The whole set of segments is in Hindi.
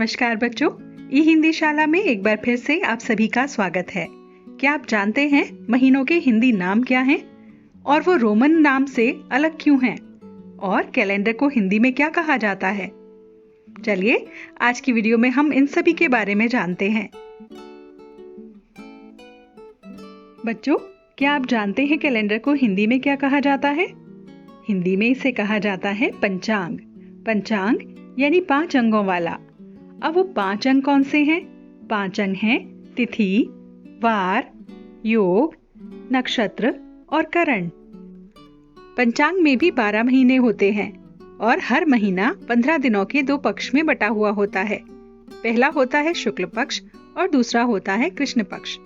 नमस्कार बच्चों, ई हिंदी शाला में एक बार फिर से आप सभी का स्वागत है। क्या आप जानते हैं महीनों के हिंदी नाम क्या हैं और वो रोमन नाम से अलग क्यों हैं और कैलेंडर को हिंदी में क्या कहा जाता है? चलिए आज की वीडियो में हम इन सभी के बारे में जानते हैं। बच्चों, क्या आप जानते हैं कैलेंडर को हिंदी में क्या कहा जाता है? हिंदी में इसे कहा जाता है पंचांग। पंचांग यानी 5 अंगों वाला। अब वो 5 अंग कौन से हैं? 5 अंग हैं तिथि, वार, योग, नक्षत्र और करण। पंचांग में भी 12 महीने होते हैं और हर महीना 15 दिनों के 2 पक्ष में बटा हुआ होता है। पहला होता है शुक्ल पक्ष और दूसरा होता है कृष्ण पक्ष।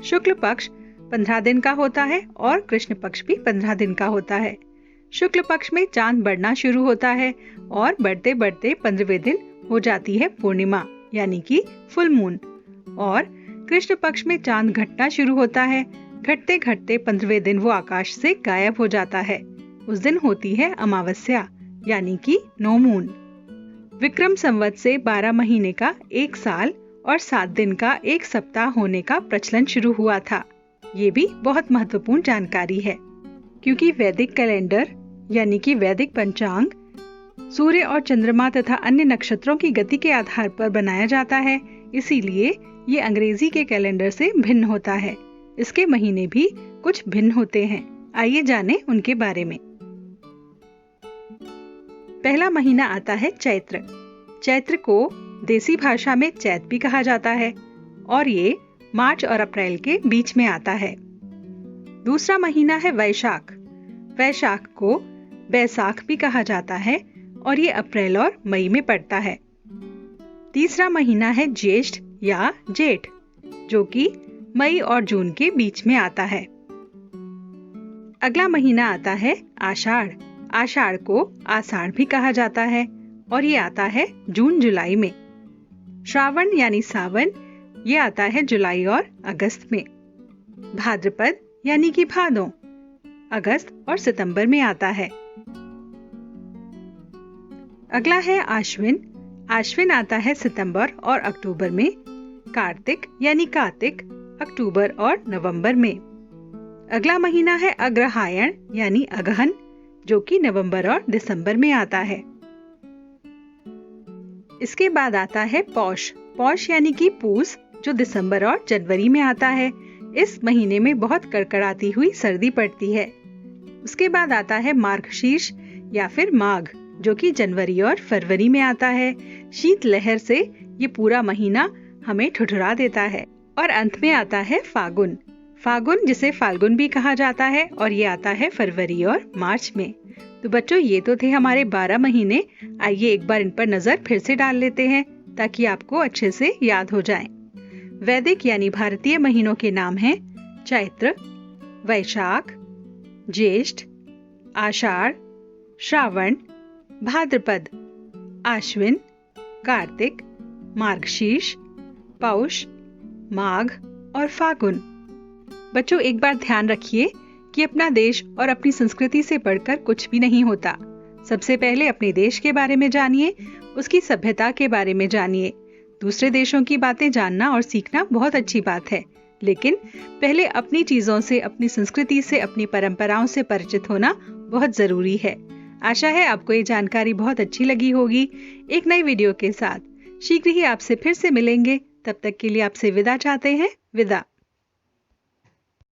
शुक्ल पक्ष 15 दिन का होता है और कृष्ण पक्ष भी 15 दिन का होता है। शुक्ल पक्ष में चांद बढ़ना शुरू होता है और बढ़ते बढ़ते 15वें दिन हो जाती है पूर्णिमा यानी कि फुल मून, और कृष्ण पक्ष में चांद घटना शुरू होता है। घटते घटते 15वें दिन वो आकाश से गायब हो जाता है। उस दिन होती है अमावस्या यानी कि नो मून। विक्रम संवत से 12 महीने का 1 साल और 7 दिन का 1 सप्ताह होने का प्रचलन शुरू हुआ था। ये भी बहुत महत्वपूर्ण जानकारी है क्योंकि वैदिक कैलेंडर यानी कि वैदिक पंचांग सूर्य और चंद्रमा तथा अन्य नक्षत्रों की गति के आधार पर बनाया जाता है। इसीलिए ये अंग्रेजी के कैलेंडर से भिन्न होता है। इसके महीने भी कुछ भिन्न होते हैं। आइए जानें उनके बारे में। पहला महीना आता है चैत्र। चैत्र को देसी भाषा में चैत भी कहा जाता है और ये मार्च और अप्रैल के बीच में आता है। दूसरा महीना है वैशाख। वैशाख को बैसाख भी कहा जाता है और ये अप्रैल और मई में पड़ता है। तीसरा महीना है ज्येष्ठ या जेठ, जो कि मई और जून के बीच में आता है। अगला महीना आता है आषाढ़। आषाढ़ को आषाढ़ भी कहा जाता है और ये आता है जून जुलाई में। श्रावण यानी सावन ये आता है जुलाई और अगस्त में। भाद्रपद यानी कि भादों अगस्त और सितंबर में आता है। अगला है आश्विन। आश्विन आता है सितंबर और अक्टूबर में। कार्तिक यानी कार्तिक अक्टूबर और नवंबर में। अगला महीना है अग्रहायण यानी अगहन, जो कि नवंबर और दिसंबर में आता है। इसके बाद आता है पौष। पौष यानी कि पूस, जो दिसंबर और जनवरी में आता है। इस महीने में बहुत कड़कड़ाती हुई सर्दी पड़ती है। उसके बाद आता है मार्गशीर्ष या फिर माघ, जो कि जनवरी और फरवरी में आता है। शीत लहर से ये पूरा महीना हमें ठुठुरा देता है। और अंत में आता है फागुन। फागुन जिसे फाल्गुन भी कहा जाता है और ये आता है फरवरी और मार्च में। तो बच्चों, ये तो थे हमारे 12 महीने। आइए एक बार इन पर नजर फिर से डाल लेते हैं ताकि आपको अच्छे से याद हो जाएं। वैदिक यानी भारतीय महीनों के नाम हैं चैत्र, वैशाख, ज्येष्ठ, आषाढ़, श्रावण, भाद्रपद, आश्विन, कार्तिक, मार्गशीर्ष, पौष, माघ और फागुन। बच्चों, एक बार ध्यान रखिए कि अपना देश और अपनी संस्कृति से बढ़कर कुछ भी नहीं होता। सबसे पहले अपने देश के बारे में जानिए, उसकी सभ्यता के बारे में जानिए। दूसरे देशों की बातें जानना और सीखना बहुत अच्छी बात है, लेकिन पहले अपनी चीजों से, अपनी संस्कृति से, अपनी परंपराओं से परिचित होना बहुत जरूरी है। आशा है आपको ये जानकारी बहुत अच्छी लगी होगी। एक नई वीडियो के साथ शीघ्र ही आपसे फिर से मिलेंगे। तब तक के लिए आपसे विदा चाहते हैं। विदा।